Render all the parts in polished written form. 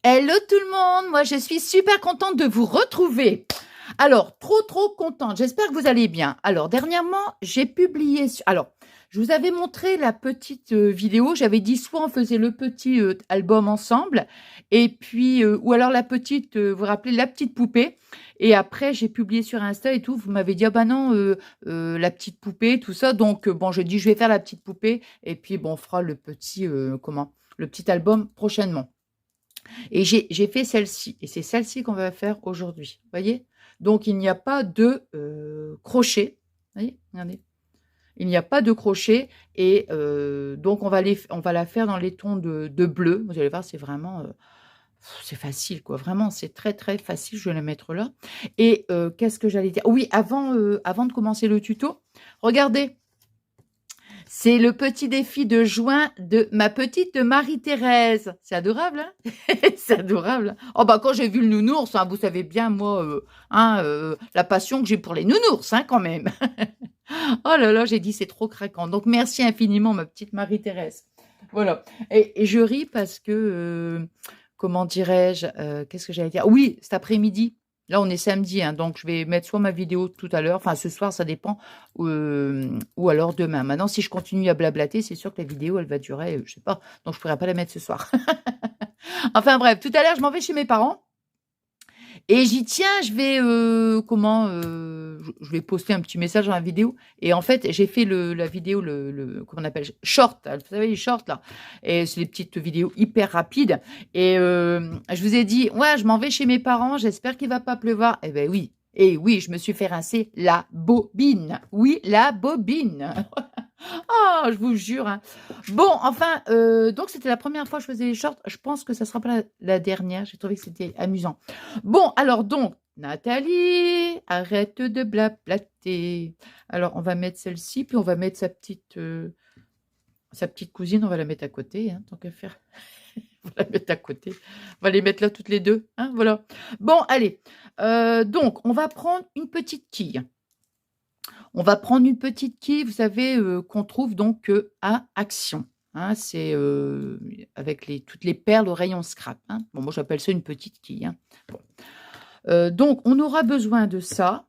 Hello tout le monde, moi je suis super contente de vous retrouver. Alors, trop contente, j'espère que vous allez bien. Alors, dernièrement, j'ai publié... Alors, je vous avais montré la petite vidéo, j'avais dit soit on faisait le petit album ensemble, et puis, ou alors la petite, vous vous rappelez, la petite poupée. Et après, j'ai publié sur Insta et tout, vous m'avez dit, ah bah non, la petite poupée, tout ça. Donc, bon, je dis, je vais faire la petite poupée, et puis, bon, on fera le petit, le petit album prochainement. Et j'ai fait celle-ci. Et c'est celle-ci qu'on va faire aujourd'hui. Vous voyez? Donc, il n'y a pas de crochet. Vous voyez? Regardez. Il n'y a pas de crochet. Et donc, on va la faire dans les tons de bleu. Vous allez voir, c'est vraiment... c'est facile, quoi. Vraiment, c'est très facile. Je vais la mettre là. Et qu'est-ce que j'allais dire? Oui, avant de commencer le tuto, regardez. C'est le petit défi de juin de ma petite Marie-Thérèse. C'est adorable, hein? C'est adorable. Oh bah quand j'ai vu le nounours, hein, vous savez bien, moi, la passion que j'ai pour les nounours, hein, quand même. Oh là là, j'ai dit c'est trop craquant. Donc merci infiniment, ma petite Marie-Thérèse. Voilà. Et je ris parce que, comment dirais-je, qu'est-ce que j'allais dire? Oui, cet après-midi. Là, on est samedi, hein, donc je vais mettre soit ma vidéo tout à l'heure, enfin ce soir, ça dépend, ou alors demain. Maintenant, si je continue à blablater, c'est sûr que la vidéo, elle va durer, je sais pas, donc je pourrais pas la mettre ce soir. Enfin bref, tout à l'heure, je m'en vais chez mes parents. Et j'y tiens, je vais, je vais poster un petit message dans la vidéo. Et en fait, j'ai fait la vidéo, comment on appelle, short, vous savez, les shorts, là. Et c'est des petites vidéos hyper rapides. Et je vous ai dit, ouais, je m'en vais chez mes parents, j'espère qu'il va pas pleuvoir. Eh ben oui. Et oui, je me suis fait rincer la bobine. Oui, la bobine. Ah, je vous jure, hein. Bon, enfin, donc c'était la première fois que je faisais les shorts. Je pense que ça sera pas la dernière. J'ai trouvé que c'était amusant. Bon, alors donc, Nathalie, arrête de blablater. Alors, on va mettre celle-ci, puis on va mettre sa petite cousine. On va la mettre à côté, hein, tant qu'à faire. On va la mettre à côté. On va les mettre là toutes les deux, hein, voilà. Bon, allez. Donc, on va prendre une petite quille. On va prendre une petite quille, vous savez, qu'on trouve donc à Action. Hein, c'est avec toutes les perles au rayon scrap. Hein. Bon, moi, j'appelle ça une petite quille. Hein. Bon. Donc, on aura besoin de ça.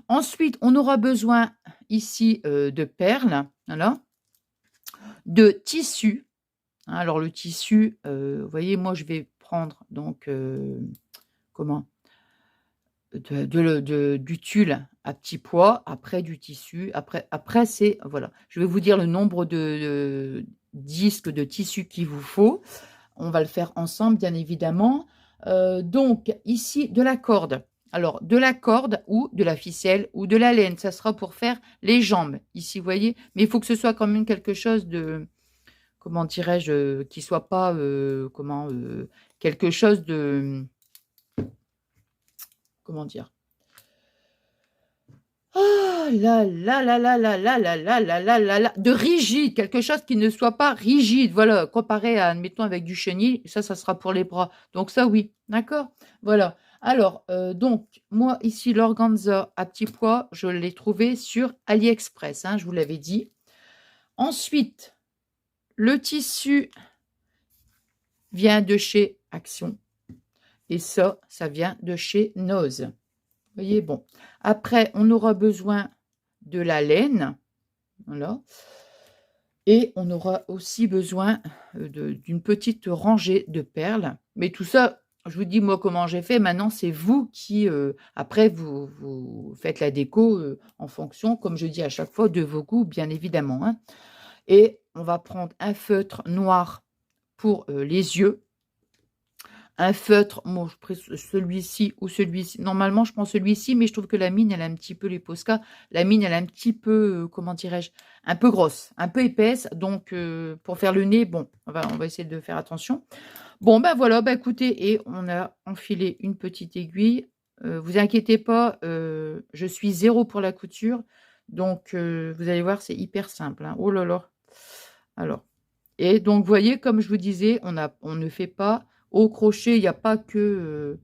Ensuite, on aura besoin ici de perles, voilà, de tissu. Hein, alors, le tissu, vous voyez, moi, je vais prendre donc, comment du tulle à petit pois, après du tissu, après c'est, voilà, je vais vous dire le nombre de disques de tissu qu'il vous faut. On va le faire ensemble, bien évidemment. Donc, ici, de la corde. Alors, de la corde ou de la ficelle ou de la laine, ça sera pour faire les jambes, ici, vous voyez. Mais il faut que ce soit quand même quelque chose de, comment dirais-je, qui soit pas, quelque chose de, comment dire, oh là là là là là là là là là là là là, de rigide, quelque chose qui ne soit pas rigide, voilà, comparé à, admettons, avec du chenil, ça sera pour les bras. Donc ça, oui, d'accord, voilà. Alors, donc, moi, ici, l'organza à petits pois, je l'ai trouvé sur AliExpress, hein, je vous l'avais dit. Ensuite, le tissu vient de chez Action. Et ça vient de chez Nose. Vous voyez, bon. Après, on aura besoin de la laine. Voilà. Et on aura aussi besoin d'une petite rangée de perles. Mais tout ça, je vous dis moi comment j'ai fait. Maintenant, c'est vous qui, après, vous faites la déco en fonction, comme je dis à chaque fois, de vos goûts, bien évidemment. Hein. Et on va prendre un feutre noir pour les yeux. Un feutre, bon, je prends celui-ci ou celui-ci. Normalement, je prends celui-ci, mais je trouve que la mine, elle a un petit peu, les Posca, la mine, elle est un petit peu, comment dirais-je, un peu grosse, un peu épaisse. Donc, pour faire le nez, bon, on va essayer de faire attention. Bon, ben voilà, ben écoutez, et on a enfilé une petite aiguille. Vous inquiétez pas, je suis zéro pour la couture. Donc, vous allez voir, c'est hyper simple. Hein. Oh là là. Alors, et donc, vous voyez, comme je vous disais, on ne fait pas... Au crochet, il n'y a pas que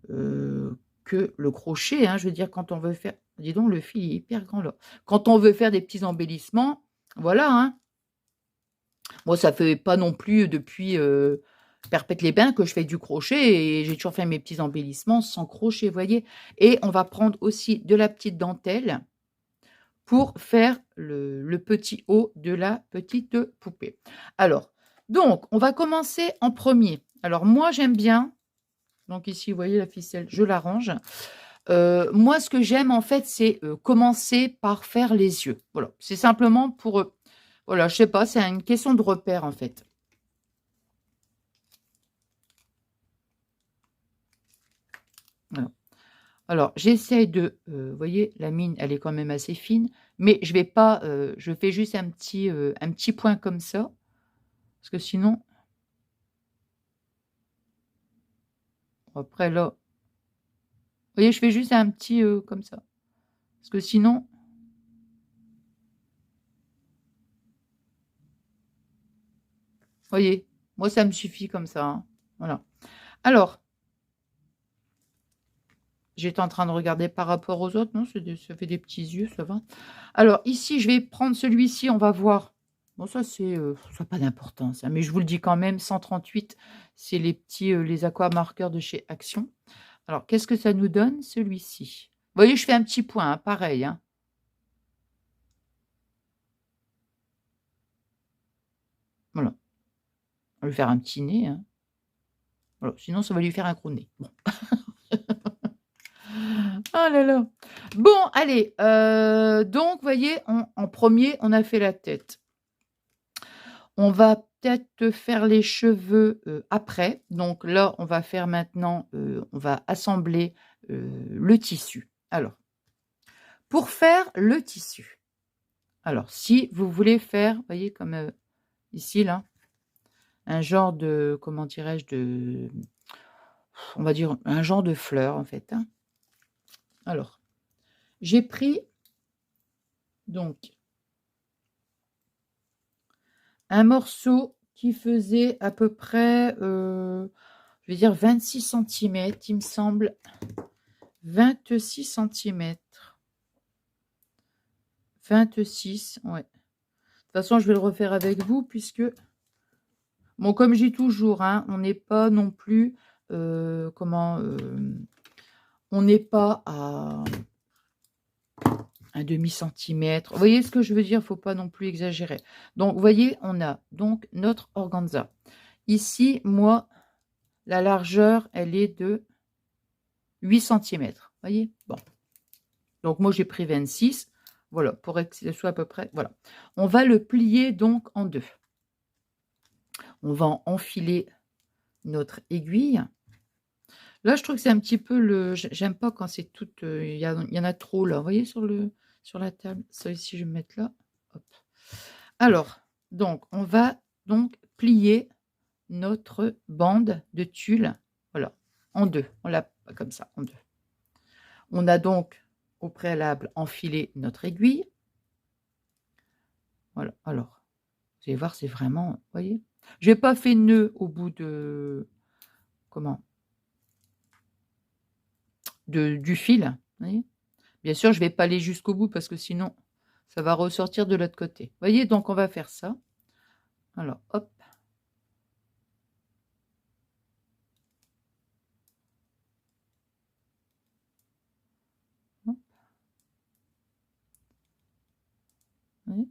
le crochet. Hein, je veux dire, quand on veut faire... Dis donc, le fil est hyper grand là. Quand on veut faire des petits embellissements, voilà. Hein. Moi, ça ne fait pas non plus depuis perpète les bains que je fais du crochet et j'ai toujours fait mes petits embellissements sans crochet, vous voyez? Et on va prendre aussi de la petite dentelle pour faire le petit haut de la petite poupée. Alors, donc on va commencer en premier. Alors moi, j'aime bien donc ici, vous voyez la ficelle, je l'arrange. Moi, ce que j'aime en fait, c'est, commencer par faire les yeux. Voilà, c'est simplement pour, voilà, je sais pas, c'est une question de repère en fait. Voilà. Alors j'essaye de, vous voyez, la mine, elle est quand même assez fine, mais je vais pas, je fais juste un petit point comme ça, parce que sinon après là, vous voyez, je fais juste un petit, comme ça. Parce que sinon vous voyez, moi ça me suffit comme ça, hein. Voilà. Alors j'étais en train de regarder par rapport aux autres. Non, ça fait des petits yeux, ça va. Alors ici, je vais prendre celui-ci, on va voir. Bon, ça, ça n'a pas d'importance, hein, mais je vous le dis quand même, 138, c'est les petits, les aquamarqueurs de chez Action. Alors, qu'est-ce que ça nous donne, celui-ci? Vous voyez, je fais un petit point, hein, pareil, hein. Voilà. On va lui faire un petit nez, hein. Voilà. Sinon, ça va lui faire un gros nez. Bon. Oh là là. Bon, allez, donc, vous voyez, en premier, on a fait la tête. On va peut-être faire les cheveux, après. Donc là, on va faire maintenant, on va assembler, le tissu. Alors, pour faire le tissu, alors si vous voulez faire, vous voyez comme, ici là, un genre de, comment dirais-je? On va dire un genre de fleur en fait, hein. Alors, j'ai pris donc un morceau qui faisait à peu près, je vais dire 26 centimètres, il me semble. 26 centimètres. 26, ouais. De toute façon, je vais le refaire avec vous puisque, bon, comme je dis toujours, hein, on n'est pas non plus, comment, on n'est pas à un demi-centimètre. Vous voyez ce que je veux dire? Il ne faut pas non plus exagérer. Donc, vous voyez, on a donc notre organza. Ici, moi, la largeur, elle est de 8 centimètres. Vous voyez? Bon. Donc, moi, j'ai pris 26. Voilà, pour que ce soit à peu près, voilà. On va le plier donc en deux. On va enfiler notre aiguille. Là, je trouve que c'est un petit peu le... J'aime pas quand c'est tout... Il y en a trop là. Vous voyez sur la table? Ça ici, je vais me mettre là. Hop. Alors, donc, on va donc plier notre bande de tulle. Voilà, en deux. On l'a comme ça, en deux. On a donc au préalable enfilé notre aiguille. Voilà, alors, vous allez voir, c'est vraiment... Vous voyez? Je n'ai pas fait nœud au bout de... Comment? Du fil. Vous voyez? Bien sûr, je ne vais pas aller jusqu'au bout parce que sinon, ça va ressortir de l'autre côté. Vous voyez, donc on va faire ça. Alors, hop. Hop. Vous voyez?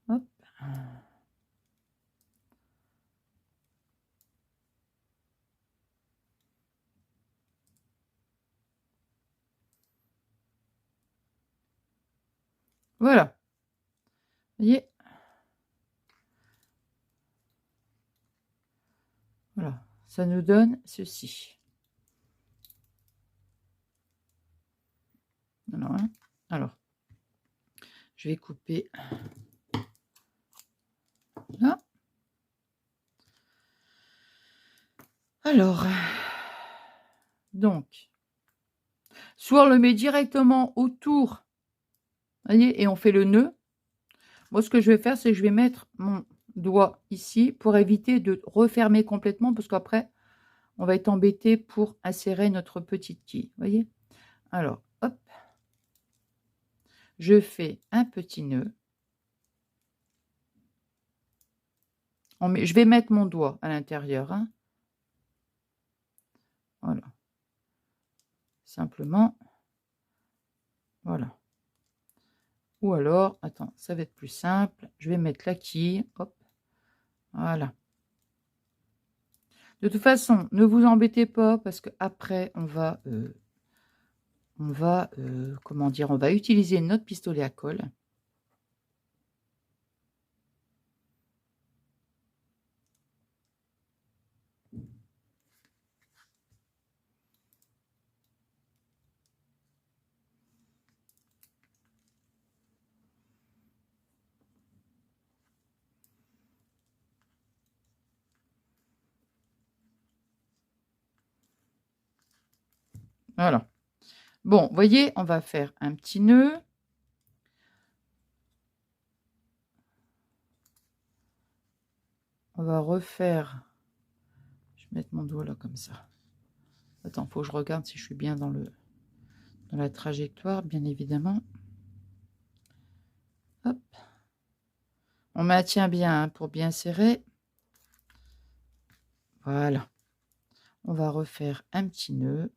Hop. Voilà. Vous voyez? Voilà. Ça nous donne ceci. Alors, hein. Alors, je vais couper là. Alors, donc, soit on le met directement autour, voyez, et on fait le nœud. Moi, ce que je vais faire, c'est que je vais mettre mon doigt ici pour éviter de refermer complètement parce qu'après, on va être embêté pour insérer notre petite quille. Voyez? Alors, hop. Je fais un petit nœud. Je vais mettre mon doigt à l'intérieur. Hein. Voilà. Simplement. Voilà. Ou alors, attends, ça va être plus simple. Je vais mettre la quille. Hop. Voilà. De toute façon, ne vous embêtez pas parce qu'après, on va comment dire, on va utiliser notre pistolet à colle. Voilà. Bon, vous voyez, on va faire un petit nœud. On va refaire. Je vais mettre mon doigt là comme ça. Attends, il faut que je regarde si je suis bien dans la trajectoire, bien évidemment. Hop. On maintient bien hein, pour bien serrer. Voilà. On va refaire un petit nœud.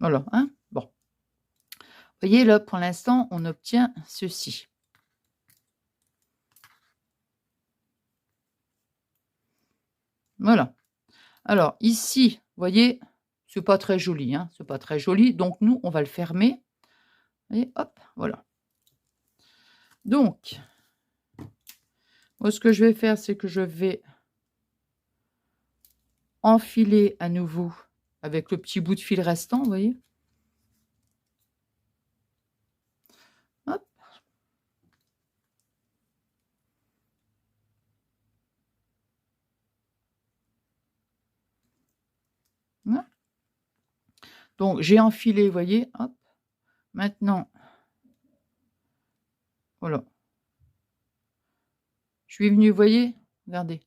Voilà, hein. Bon. Vous voyez, là, pour l'instant, on obtient ceci. Voilà. Alors, ici, vous voyez, c'est pas très joli, hein. C'est pas très joli. Donc, nous, on va le fermer. Et hop, voilà. Donc, moi, ce que je vais faire, c'est que je vais enfiler à nouveau avec le petit bout de fil restant, vous voyez. Hop. Voilà. Donc, j'ai enfilé, vous voyez. Hop. Maintenant, voilà. Je suis venue, vous voyez, regardez.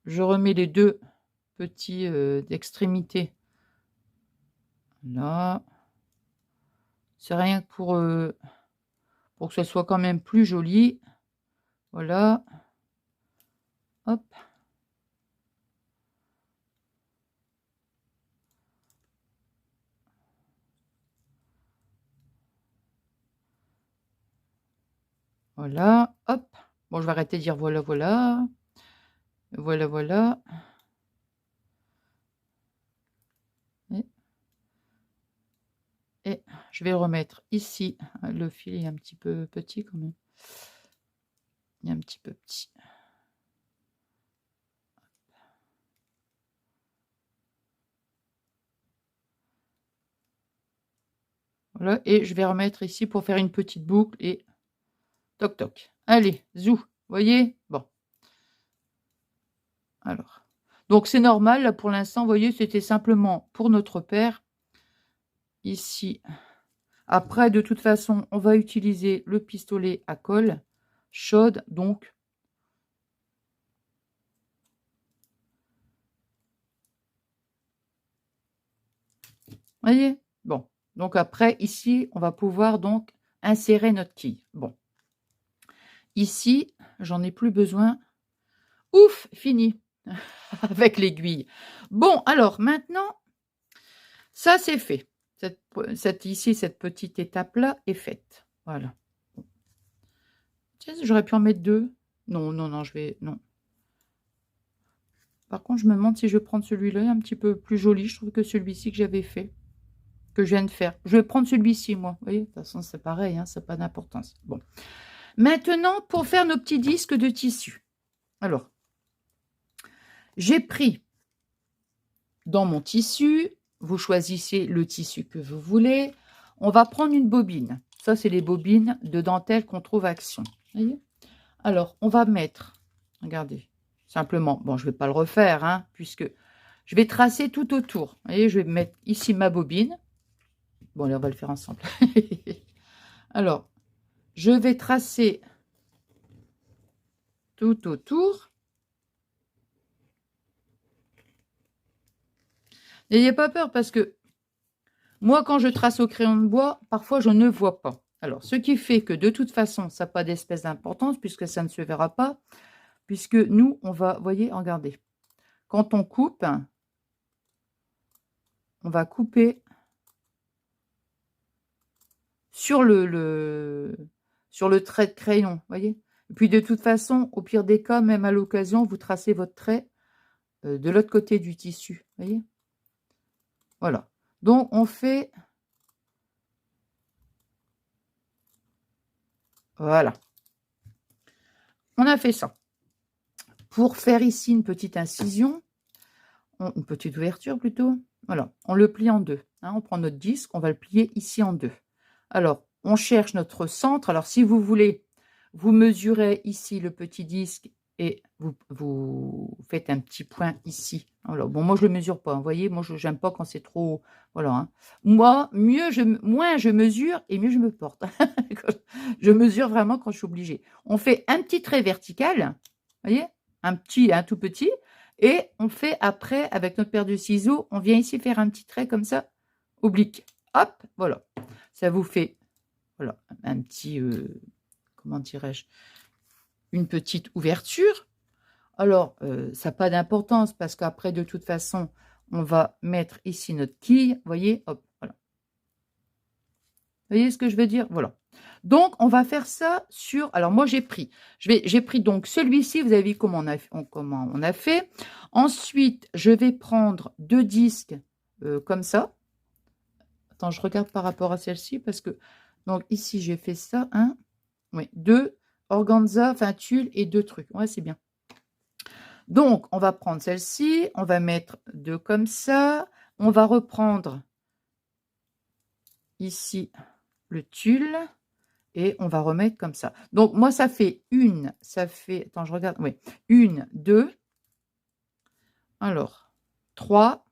Je remets les deux petits d'extrémité. Là. C'est rien que pour que ce soit quand même plus joli. Voilà. Hop. Voilà. Hop. Bon, je vais arrêter de dire voilà, voilà. Voilà, voilà. Et je vais remettre ici. Le fil est un petit peu petit quand même. Il est un petit peu petit. Voilà. Et je vais remettre ici pour faire une petite boucle et toc toc. Allez, zou. Vous voyez? Bon. Alors. Donc c'est normal, là pour l'instant, vous voyez, c'était simplement pour notre père. Ici. Après, de toute façon, on va utiliser le pistolet à colle chaude, donc. Voyez? Bon. Donc après, ici, on va pouvoir donc insérer notre quille. Bon. Ici, j'en ai plus besoin. Ouf, fini avec l'aiguille. Bon, alors maintenant, ça c'est fait. Cette petite étape-là est faite. Voilà. Tiens, j'aurais pu en mettre deux. Non, non, non, je vais... Non. Par contre, je me demande si je vais prendre celui-là un petit peu plus joli. Je trouve que celui-ci que j'avais fait, que je viens de faire. Je vais prendre celui-ci, moi. Vous voyez, de toute façon, c'est pareil, hein, ça n'a pas d'importance. Bon. Maintenant, pour faire nos petits disques de tissu. Alors, j'ai pris dans mon tissu, vous choisissez le tissu que vous voulez. On va prendre une bobine. Ça, c'est les bobines de dentelle qu'on trouve à Action. Voyez. Alors, on va mettre, regardez, simplement, bon, je ne vais pas le refaire, hein, puisque je vais tracer tout autour. Vous voyez, je vais mettre ici ma bobine. Bon, allez, on va le faire ensemble. Alors, je vais tracer tout autour. N'ayez pas peur parce que moi, quand je trace au crayon de bois, parfois, je ne vois pas. Alors, ce qui fait que de toute façon, ça n'a pas d'espèce d'importance puisque ça ne se verra pas. Puisque nous, on va, voyez, regardez. Quand on coupe, on va couper sur sur le trait de crayon, voyez. Et puis de toute façon, au pire des cas, même à l'occasion, vous tracez votre trait de l'autre côté du tissu, voyez. Voilà. Donc, on fait... Voilà. On a fait ça. Pour faire ici une petite incision, une petite ouverture plutôt, voilà, on le plie en deux. Hein, on prend notre disque, on va le plier ici en deux. Alors, on cherche notre centre. Alors, si vous voulez, vous mesurez ici le petit disque et vous faites un petit point ici. Alors, bon, moi, je ne le mesure pas. Vous voyez, moi, je n'aime pas quand c'est trop... Voilà. Hein. Moi, moins je mesure et mieux je me porte. Je mesure vraiment quand je suis obligée. On fait un petit trait vertical. Vous voyez, un tout petit. Et on fait après, avec notre paire de ciseaux, on vient ici faire un petit trait comme ça, oblique. Hop, voilà. Ça vous fait, voilà, un petit, comment dirais-je, une petite ouverture. Alors, ça n'a pas d'importance parce qu'après, de toute façon, on va mettre ici notre quille. Vous voyez, hop, voilà. Vous voyez ce que je veux dire? Voilà. Donc, on va faire ça sur... Alors, moi, j'ai pris donc celui-ci. Vous avez vu comment on a fait. Ensuite, je vais prendre deux disques comme ça. Attends, je regarde par rapport à celle-ci parce que... Donc, ici, j'ai fait ça. Oui, deux organza, enfin tulle et deux trucs. Ouais, c'est bien. Donc, on va prendre celle-ci. On va mettre deux comme ça. On va reprendre ici le tulle. Et on va remettre comme ça. Donc, moi, ça fait attends, je regarde, oui, 1, 2, alors, 3,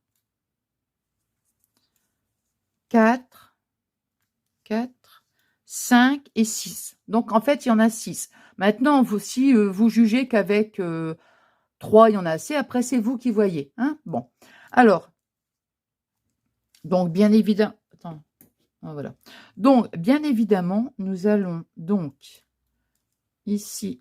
4, 5 et 6. Donc, en fait, il y en a 6. Maintenant, si vous jugez qu'avec 3, il y en a assez, après, c'est vous qui voyez. Hein, bon, alors, donc, bien évidemment, attends, voilà. Donc, bien évidemment, nous allons donc ici...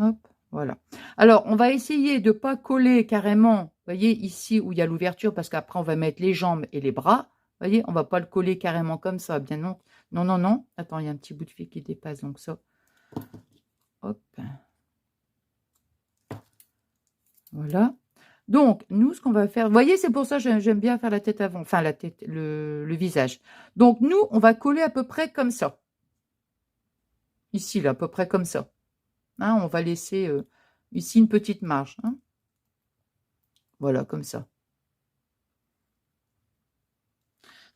Hop, voilà. Alors, on va essayer de ne pas coller carrément, vous voyez, ici où il y a l'ouverture, parce qu'après, on va mettre les jambes et les bras. Vous voyez, on ne va pas le coller carrément comme ça, bien non. Non, non, non. Attends, il y a un petit bout de fil qui dépasse, donc ça. Hop. Voilà. Donc, nous, ce qu'on va faire, vous voyez, c'est pour ça que j'aime bien faire la tête avant, enfin, la tête, le visage. Donc, nous, on va coller à peu près comme ça. Ici, là, à peu près comme ça. Hein, on va laisser ici une petite marge. Hein. Voilà, comme ça.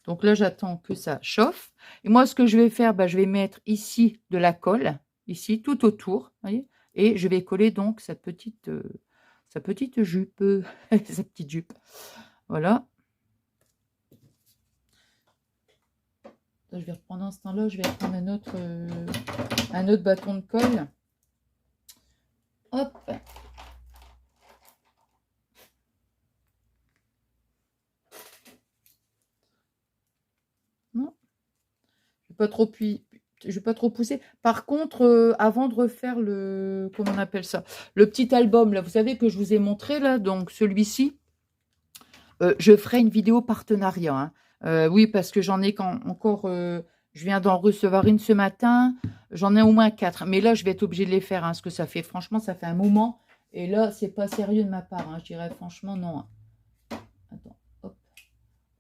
Donc là, j'attends que ça chauffe. Et moi, ce que je vais faire, je vais mettre ici de la colle, ici, tout autour. Voyez, et je vais coller donc sa petite jupe, sa petite jupe. Voilà. Je vais reprendre en ce temps-là, je vais reprendre un autre bâton de colle. Hop. Non, je ne vais pas trop pousser. Par contre, avant de refaire comment on appelle ça, le petit album, là, vous savez que je vous ai montré, là, donc celui-ci, je ferai une vidéo partenariat. Hein. Oui, parce que j'en ai encore, je viens d'en recevoir une ce matin, j'en ai au moins 4. Mais là, je vais être obligée de les faire, hein, parce que ça fait, franchement, ça fait un moment. Et là, c'est pas sérieux de ma part, hein, je dirais franchement non. Hein. Attends, hop.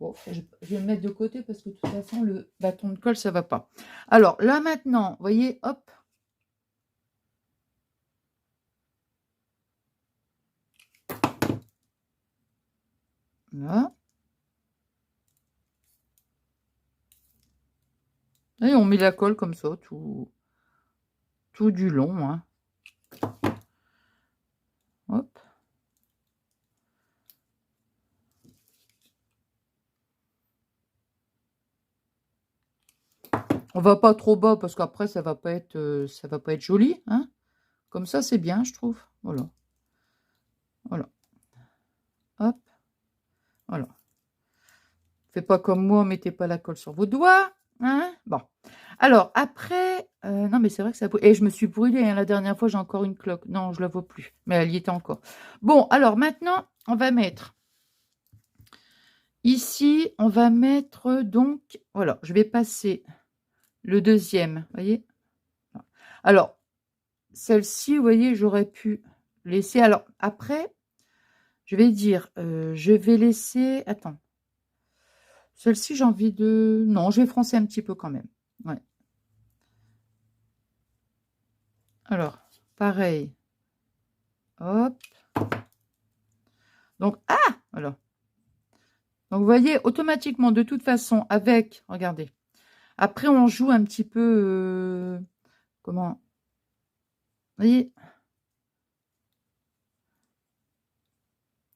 Bon, je vais le mettre de côté parce que de toute façon, le bâton de colle, ça va pas. Alors là, maintenant, vous voyez, hop. Là. Et on met la colle comme ça, tout du long. Hein. Hop. On va pas trop bas parce qu'après ça va pas être joli, hein. Comme ça c'est bien, je trouve. Voilà. Voilà. Hop. Voilà. Faites pas comme moi, mettez pas la colle sur vos doigts. Hein, bon. Alors, après... non, mais c'est vrai que ça... Et je me suis brûlée. Hein, la dernière fois, j'ai encore une cloque. Non, je la vois plus. Mais elle y était encore. Bon, alors maintenant, on va mettre... Ici, on va mettre donc... Voilà, je vais passer le deuxième. Vous voyez? Alors, celle-ci, vous voyez, j'aurais pu laisser... Alors, après, je vais dire... je vais laisser... Attends. Celle-ci, j'ai envie de... Non, je vais froncer un petit peu quand même. Ouais. Alors, pareil. Hop. Donc, ah voilà. Donc, vous voyez, automatiquement, de toute façon, avec... Regardez. Après, on joue un petit peu... comment... Vous voyez?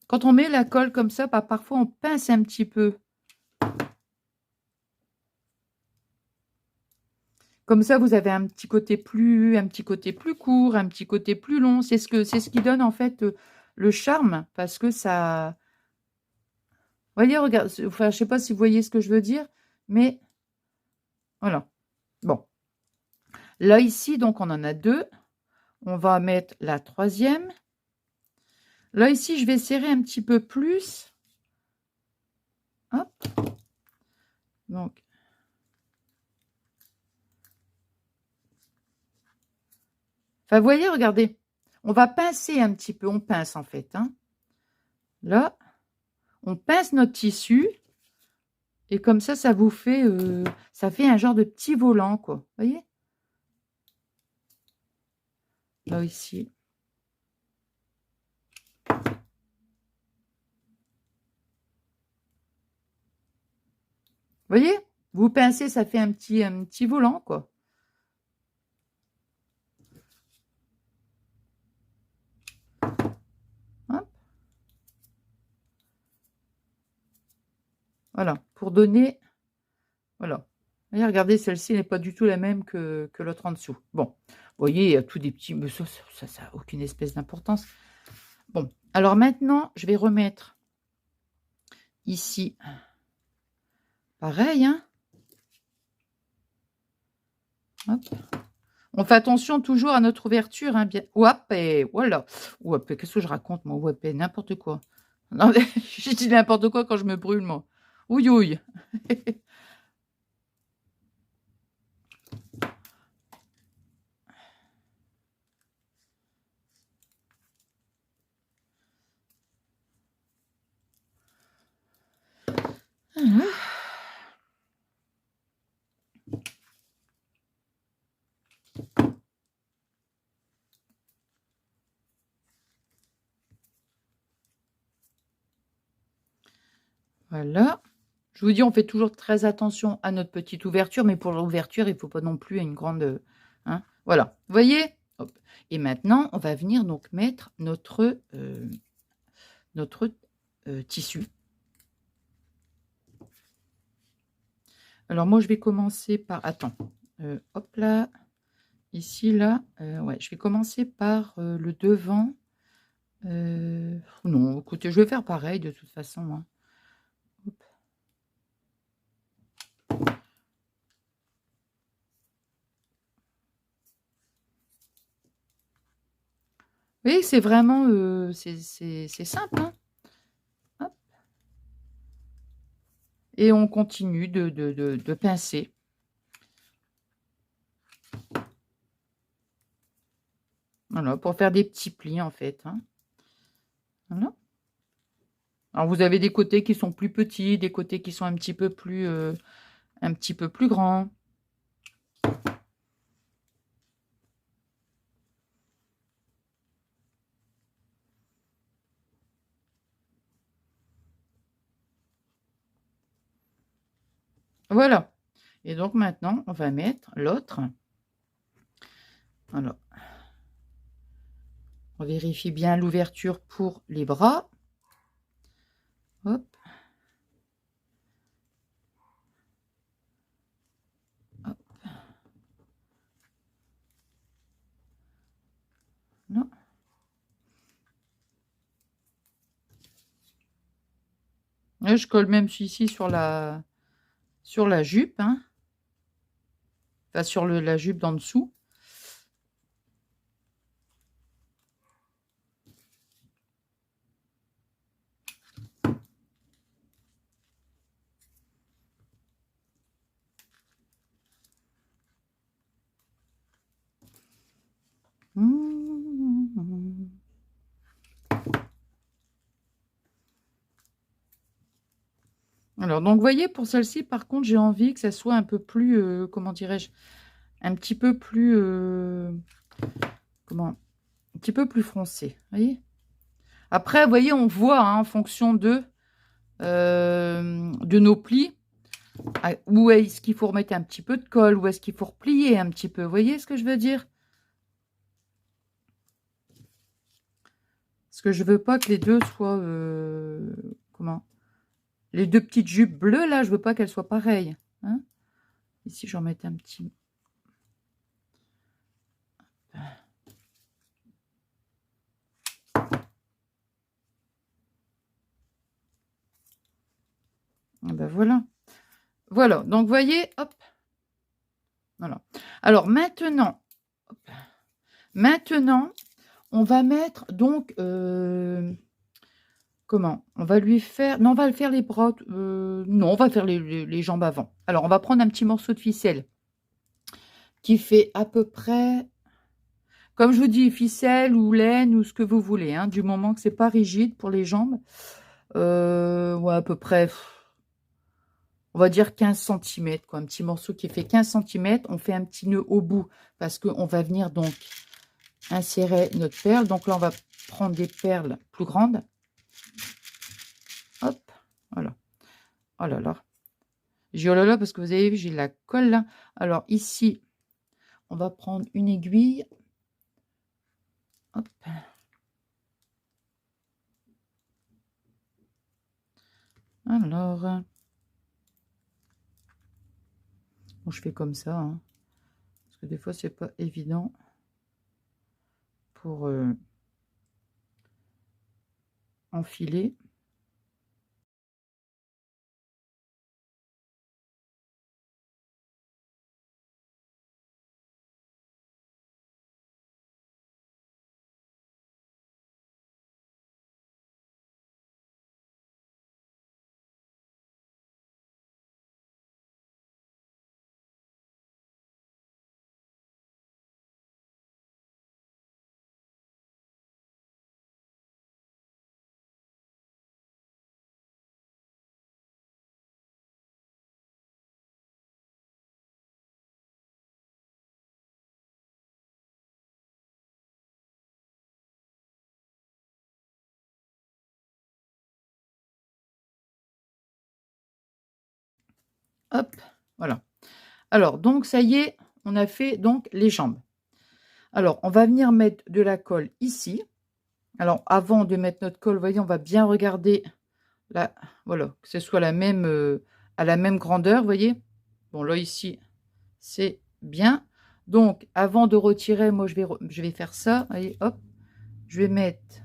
Quand on met la colle comme ça, bah, parfois, on pince un petit peu. Comme ça, vous avez un petit côté plus court, un petit côté plus long. C'est ce qui donne, en fait, le charme. Parce que ça... Vous voyez, regarde, enfin, je sais pas si vous voyez ce que je veux dire, mais voilà. Bon. Là, ici, donc, on en a deux. On va mettre la troisième. Là, ici, je vais serrer un petit peu plus. Hop. Donc. Enfin, vous voyez, regardez. On va pincer un petit peu. On pince, en fait. Hein. Là, on pince notre tissu. Et comme ça vous fait... ça fait un genre de petit volant, quoi. Vous voyez? Là, ici. Vous voyez? Vous pincez, ça fait un petit volant, quoi. Hop. Voilà, pour donner... Voilà. Voyez, regardez, celle-ci n'est pas du tout la même que l'autre en dessous. Bon, vous voyez, il y a tous des petits... Mais ça n'a aucune espèce d'importance. Bon, alors maintenant, je vais remettre ici. Pareil, hein. Hop. On fait attention toujours à notre ouverture, hein, bien. Ouap, et voilà. Ouap, qu'est-ce que je raconte, moi? Ouap, n'importe quoi. Non, mais je dis n'importe quoi quand je me brûle, moi. Ouille, ouille. Voilà. Je vous dis, on fait toujours très attention à notre petite ouverture, mais pour l'ouverture, il ne faut pas non plus une grande... Hein, voilà, vous voyez? Hop. Et maintenant, on va venir donc mettre notre tissu. Alors moi, je vais commencer par... Attends, hop là, ici, là. Ouais, je vais commencer par le devant. Non, écoutez, je vais faire pareil de toute façon. Hein. Hop. Oui, c'est vraiment... c'est simple. Hein. Hop. Et on continue de pincer. Voilà, pour faire des petits plis, en fait. Hein. Voilà. Alors, vous avez des côtés qui sont plus petits, des côtés qui sont un petit peu plus grands. Voilà. Et donc, maintenant, on va mettre l'autre. Alors, on vérifie bien l'ouverture pour les bras. Hop. Hop. Non. Là, je colle même ici sur la jupe, hein. Enfin, sur la jupe d'en dessous. Alors, donc, vous voyez, pour celle-ci, par contre, j'ai envie que ça soit un peu plus, comment dirais-je, un petit peu plus, un petit peu plus foncé, vous voyez. Après, vous voyez, on voit, hein, en fonction de nos plis, où est-ce qu'il faut remettre un petit peu de colle, où est-ce qu'il faut replier un petit peu, vous voyez ce que je veux dire? Parce que je veux pas que les deux soient, les deux petites jupes bleues, là, je veux pas qu'elles soient pareilles, hein. Ici, j'en mettais un petit... Ben voilà. Voilà, donc vous voyez, hop. Voilà. Alors maintenant, on va mettre donc, comment? On va lui faire, non, on va le faire les bras, non, on va faire les jambes avant. Alors, on va prendre un petit morceau de ficelle qui fait à peu près, comme je vous dis, ficelle ou laine ou ce que vous voulez, hein, du moment que c'est pas rigide pour les jambes. Ouais, à peu près, on va dire 15 cm, quoi. Un petit morceau qui fait 15 cm. On fait un petit nœud au bout parce qu'on va venir donc insérer notre perle. Donc là, on va prendre des perles plus grandes. Hop, voilà. Oh là là. J'ai oh là là parce que vous avez vu, j'ai la colle là. Alors ici, on va prendre une aiguille. Hop. Alors, bon, je fais comme ça, hein, parce que des fois, c'est pas évident pour enfiler. Hop, voilà. Alors, donc, ça y est, on a fait donc les jambes. Alors, on va venir mettre de la colle ici. Alors, avant de mettre notre colle, vous voyez, on va bien regarder là, voilà, que ce soit la même, à la même grandeur, vous voyez. Bon, là, ici, c'est bien. Donc, avant de retirer, moi, je vais faire ça. Vous voyez, hop, je vais mettre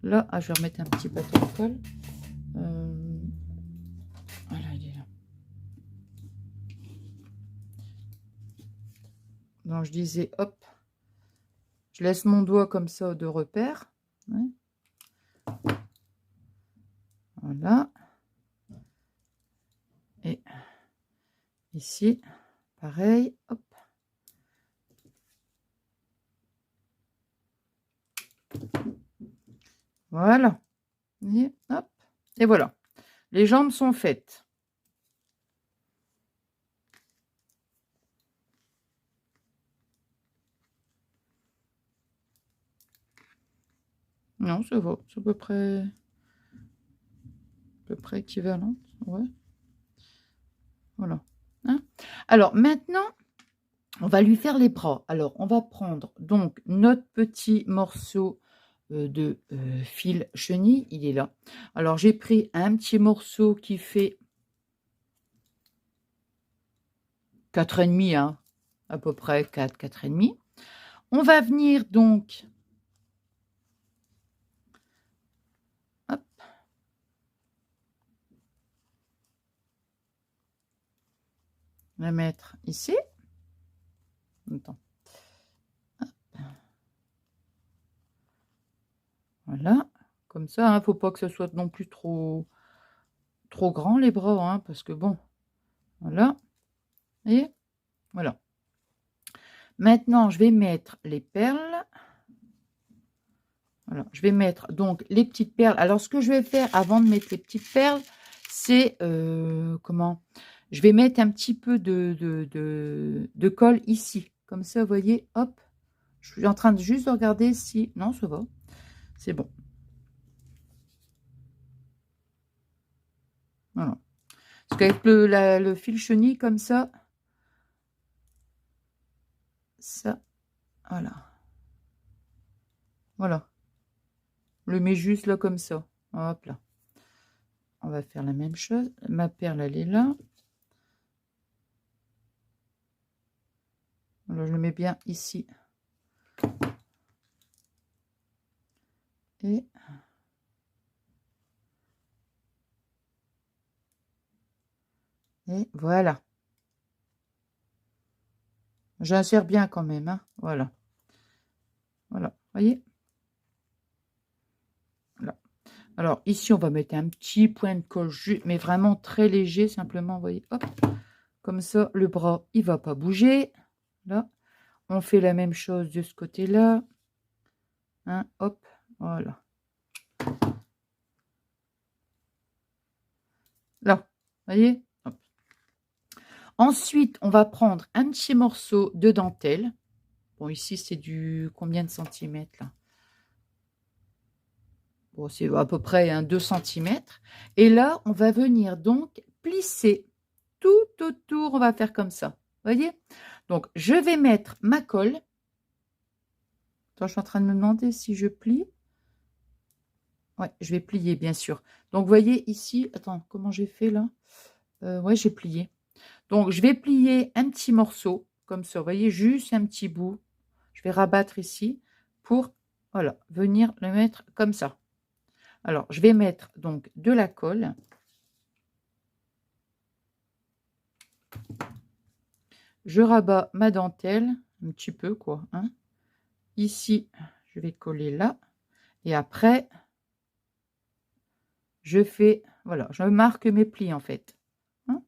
là. Ah, je vais remettre un petit bâton de colle. Voilà, il est là. Donc, je disais, hop, je laisse mon doigt comme ça de repère. Ouais. Voilà. Et ici, pareil, hop. Voilà. Et, hop. Et voilà. Les jambes sont faites. Non, ça va. C'est à peu près équivalent. Ouais. Voilà. Hein. Alors, maintenant, on va lui faire les bras. Alors, on va prendre donc notre petit morceau de fil chenille. Il est là. Alors, j'ai pris un petit morceau qui fait 4,5, hein, à peu près 4,5. On va venir donc, hop, la mettre ici. Attends. Voilà, comme ça, hein, faut pas que ce soit non plus trop grand les bras, hein, parce que bon, voilà, et voilà. Maintenant, je vais mettre les perles. Voilà, je vais mettre donc les petites perles. Alors, ce que je vais faire avant de mettre les petites perles, c'est comment? Je vais mettre un petit peu de colle ici. Comme ça, vous voyez, hop. Je suis en train de juste regarder si... Non, ça va. C'est bon. Voilà. Parce qu'avec le fil chenille comme ça, voilà. Voilà. On le met juste là comme ça. Hop là. On va faire la même chose. Ma perle, elle est là. Alors, je le mets bien ici. Et voilà. J'insère bien quand même, hein. Voilà. Voilà. Voyez? Voilà. Alors, ici, on va mettre un petit point de colle, mais vraiment très léger, simplement, vous voyez, hop. Comme ça, le bras, il va pas bouger. Là. On fait la même chose de ce côté-là. Hein, hop, voilà. Là, vous voyez? Hop. Ensuite, on va prendre un petit morceau de dentelle. Bon, ici, c'est du combien de centimètres, là? Bon, c'est à peu près un 2 cm. Et là, on va venir donc plisser tout autour. On va faire comme ça. Vous voyez? Donc, je vais mettre ma colle. Attends, je suis en train de me demander si je plie. Ouais, je vais plier, bien sûr. Donc, vous voyez ici, attends, comment j'ai fait là? Ouais, j'ai plié. Donc, je vais plier un petit morceau, comme ça. Vous voyez, juste un petit bout. Je vais rabattre ici pour, voilà, venir le mettre comme ça. Alors, je vais mettre donc de la colle. Je rabats ma dentelle, un petit peu, quoi. Hein. Ici, je vais coller là. Et après, je fais, voilà, je marque mes plis, en fait. Hein.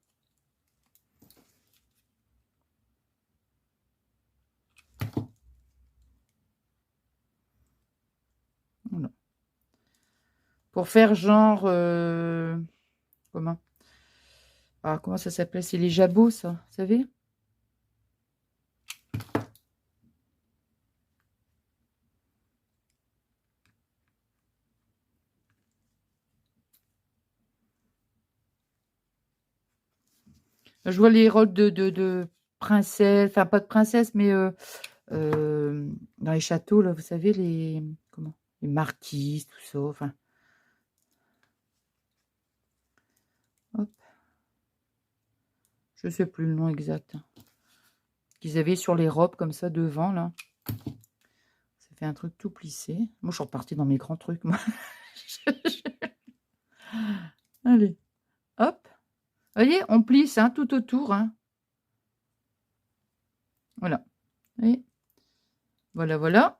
Voilà. Pour faire genre, comment? Ah, comment ça s'appelle? C'est les jabots, ça, vous savez? Je vois les rôles de princesse, enfin pas de princesse, mais dans les châteaux, là, vous savez, comment? Les marquises, tout ça, enfin. Hop. Je sais plus le nom exact. Qu'ils avaient sur les robes, comme ça, devant, là. Ça fait un truc tout plissé. Moi, je suis repartie dans mes grands trucs, moi. Allez, hop. Vous voyez, on plisse hein, tout autour. Hein. Voilà. Et voilà, voilà.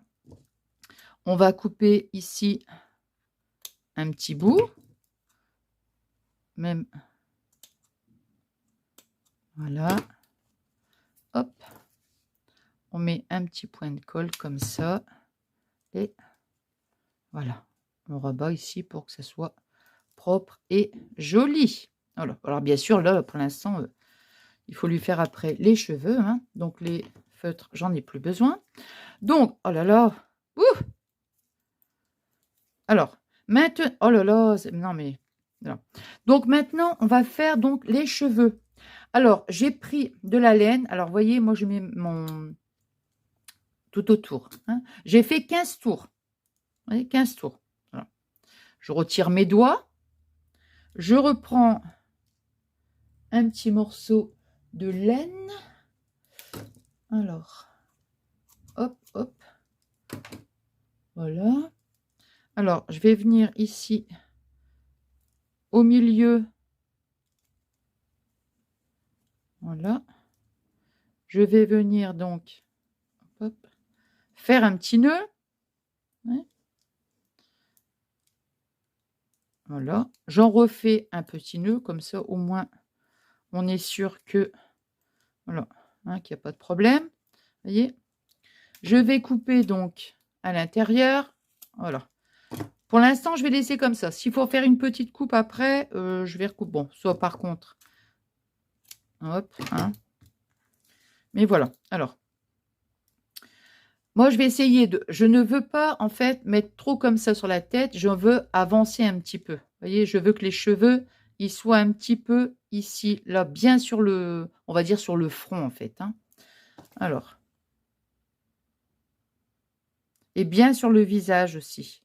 On va couper ici un petit bout. Même. Voilà. Hop. On met un petit point de colle comme ça. Et voilà. On rabat ici pour que ça soit propre et joli. Voilà. Alors, bien sûr, là, pour l'instant, il faut lui faire après les cheveux. Hein. Donc, les feutres, j'en ai plus besoin. Donc, oh là là. Ouh. Alors, maintenant, oh là là, non mais, voilà. Donc maintenant, on va faire donc les cheveux. Alors, j'ai pris de la laine. Alors, vous voyez, moi, je mets mon tout autour. Hein. J'ai fait 15 tours. Vous voyez, 15 tours. Voilà. Je retire mes doigts. Je reprends un petit morceau de laine. Alors, hop, hop. Voilà. Alors, je vais venir ici au milieu. Voilà. Je vais venir donc hop, faire un petit nœud. Ouais. Voilà. J'en refais un petit nœud, comme ça au moins on est sûr que voilà, hein, qu'il n'y a pas de problème. Vous voyez? Je vais couper donc à l'intérieur. Voilà. Pour l'instant, je vais laisser comme ça. S'il faut faire une petite coupe après, je vais recouper. Bon, soit par contre. Hop, hein. Mais voilà. Alors, moi, je vais essayer de... Je ne veux pas, en fait, mettre trop comme ça sur la tête. Je veux avancer un petit peu. Vous voyez, je veux que les cheveux, ils soient un petit peu ici, là, bien sur le... On va dire sur le front, en fait. Hein. Alors. Et bien sur le visage aussi.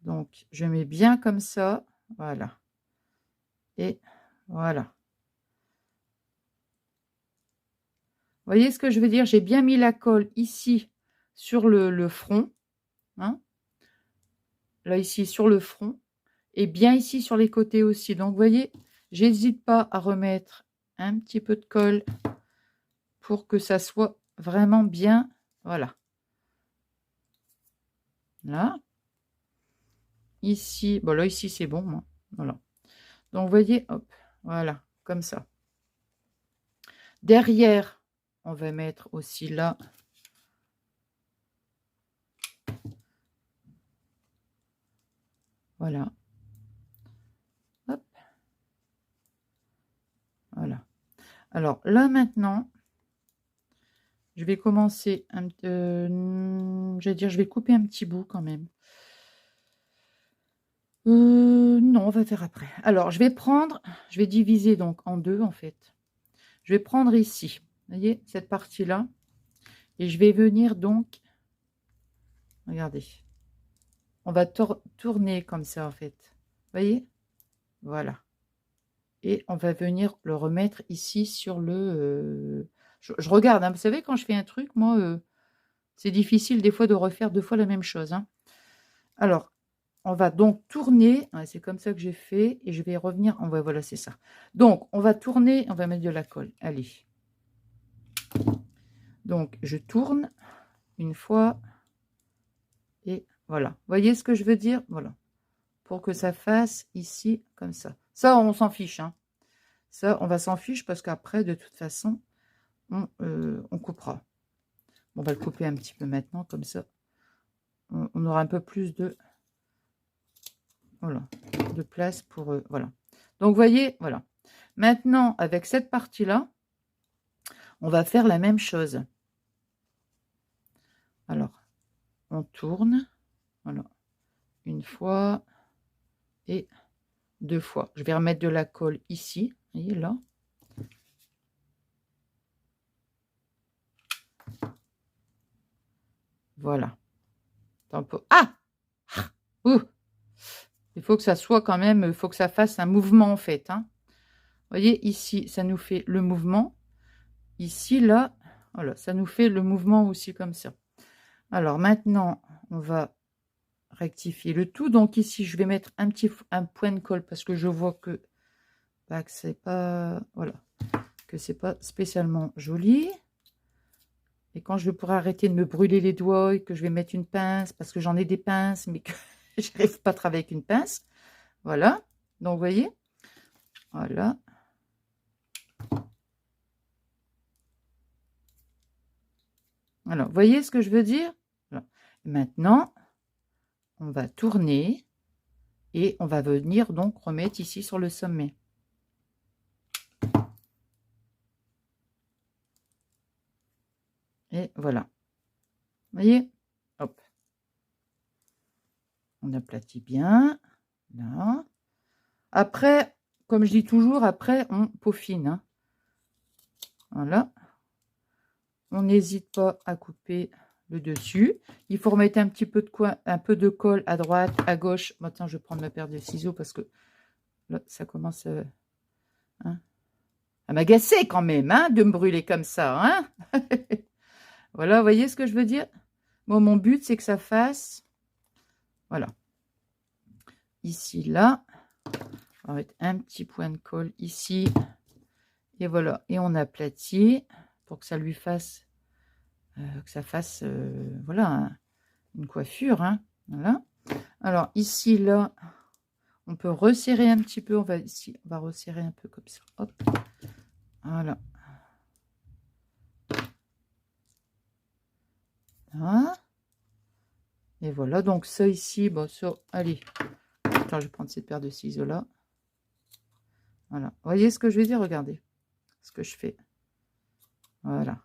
Donc, je mets bien comme ça. Voilà. Et voilà. Vous voyez ce que je veux dire? J'ai bien mis la colle ici sur le front. Hein, là, ici, sur le front. Et bien ici, sur les côtés aussi. Donc, vous voyez, j'hésite pas à remettre un petit peu de colle pour que ça soit vraiment bien. Voilà. Là. Ici. Bon, là, ici, c'est bon. Moi. Voilà. Donc, vous voyez, hop. Voilà. Comme ça. Derrière, on va mettre aussi là. Voilà. Hop. Voilà. Alors là maintenant, je vais commencer je vais couper un petit bout quand même. Non, on va faire après. Alors je vais diviser donc en deux en fait. Je vais prendre ici, vous voyez, cette partie-là, et je vais venir donc, regardez, on va tourner comme ça en fait. Vous voyez, voilà. Et on va venir le remettre ici sur le... je regarde, hein, vous savez, quand je fais un truc, moi, c'est difficile des fois de refaire deux fois la même chose. Hein. Alors, on va donc tourner, hein, c'est comme ça que j'ai fait, et je vais revenir, voilà, c'est ça. Donc, on va tourner, on va mettre de la colle, allez. Donc, je tourne une fois, et voilà. Vous voyez ce que je veux dire? Voilà. Pour que ça fasse ici, comme ça. Ça, on s'en fiche. Hein. Ça, on va s'en fiche parce qu'après, de toute façon, on coupera. On va le couper un petit peu maintenant, comme ça. On aura un peu plus de... Voilà, de place pour... voilà. Donc, vous voyez, voilà. Maintenant, avec cette partie-là, on va faire la même chose. Alors, on tourne. Voilà. Une fois et deux fois. Je vais remettre de la colle ici. Vous voyez, là. Voilà. Ah! Ouh! Il faut que ça soit quand même... Il faut que ça fasse un mouvement, en fait. Hein. Vous voyez, ici, ça nous fait le mouvement. Ici, là, voilà, ça nous fait le mouvement aussi comme ça. Alors, maintenant, on va rectifier le tout. Donc, ici, je vais mettre un point de colle parce que je vois que, bah, que c'est pas... Voilà. Que c'est pas spécialement joli. Et quand je pourrai arrêter de me brûler les doigts et que je vais mettre une pince, parce que j'en ai des pinces, mais que je n'arrive pas à travailler avec une pince. Voilà. Donc, vous voyez. Voilà. Alors, vous voyez ce que je veux dire? Voilà. Maintenant, on va tourner et on va venir donc remettre ici sur le sommet. Et voilà. Vous voyez? Hop. On aplatit bien. Là. Après, comme je dis toujours, après, on peaufine. Hein. Voilà. On n'hésite pas à couper le dessus. Il faut remettre un petit peu de colle à droite, à gauche. Maintenant, je vais prendre ma paire de ciseaux parce que là, ça commence hein, à m'agacer quand même, hein, de me brûler comme ça. Hein. Voilà, vous voyez ce que je veux dire? Bon, mon but, c'est que ça fasse... Voilà. Ici, là. On va mettre un petit point de colle ici. Et voilà. Et on aplatit pour que ça lui fasse, voilà, une coiffure. Hein. Voilà. Alors ici, là, on peut resserrer un petit peu. On va resserrer un peu comme ça. Hop. Voilà. Hein. Et voilà. Donc ça ici, bon, ça, allez. Attends, je vais prendre cette paire de ciseaux là. Voilà. Vous voyez ce que je veux dire? Regardez ce que je fais. Voilà.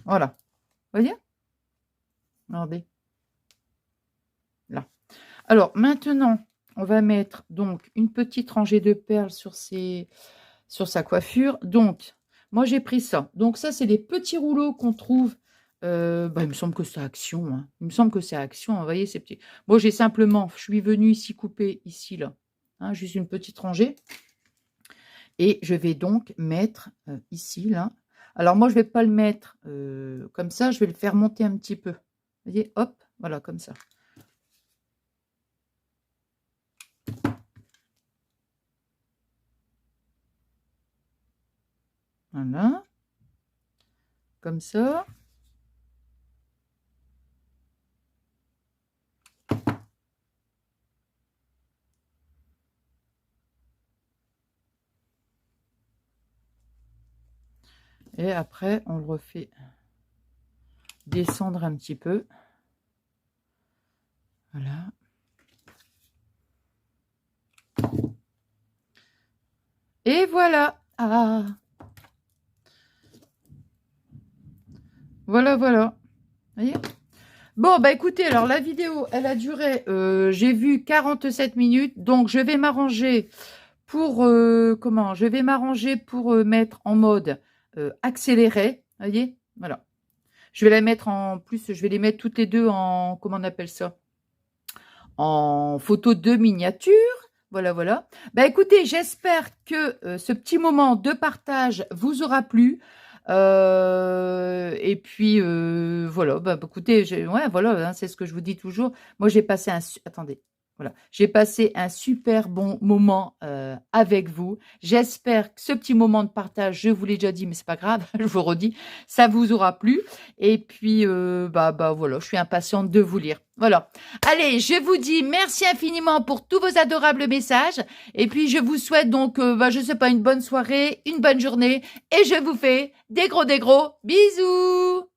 Voilà. Vous voyez? Regardez. Là. Alors, maintenant, on va mettre donc une petite rangée de perles sur sa coiffure. Donc, moi, j'ai pris ça. Donc, ça, c'est des petits rouleaux qu'on trouve. Il me semble que c'est Action. Hein. Il me semble que c'est Action. Vous voyez, ces petits. Moi, j'ai simplement, je suis venue ici couper, ici, là. Hein, juste une petite rangée. Et je vais donc mettre ici, là. Alors, moi, je ne vais pas le mettre comme ça. Je vais le faire monter un petit peu. Vous voyez, hop, voilà, comme ça. Voilà. Comme ça. Et après, on le refait descendre un petit peu. Voilà. Et voilà. Ah. Voilà, voilà. Vous voyez? Bon, bah écoutez, alors la vidéo, elle a duré, j'ai vu 47 minutes. Donc, je vais m'arranger pour, je vais m'arranger pour mettre en mode accéléré. Vous voyez? Voilà. Je vais la mettre en plus, je vais les mettre toutes les deux en, comment on appelle ça? En photo de miniature. Voilà, voilà. Bah écoutez, j'espère que ce petit moment de partage vous aura plu. Et puis voilà, bah écoutez, ouais, voilà, hein, c'est ce que je vous dis toujours. Moi, j'ai passé attendez. Voilà, j'ai passé un super bon moment avec vous. J'espère que ce petit moment de partage, je vous l'ai déjà dit, mais c'est pas grave, je vous redis, ça vous aura plu. Et puis, voilà, je suis impatiente de vous lire. Voilà. Allez, je vous dis merci infiniment pour tous vos adorables messages. Et puis, je vous souhaite donc, je sais pas, une bonne soirée, une bonne journée. Et je vous fais des gros bisous.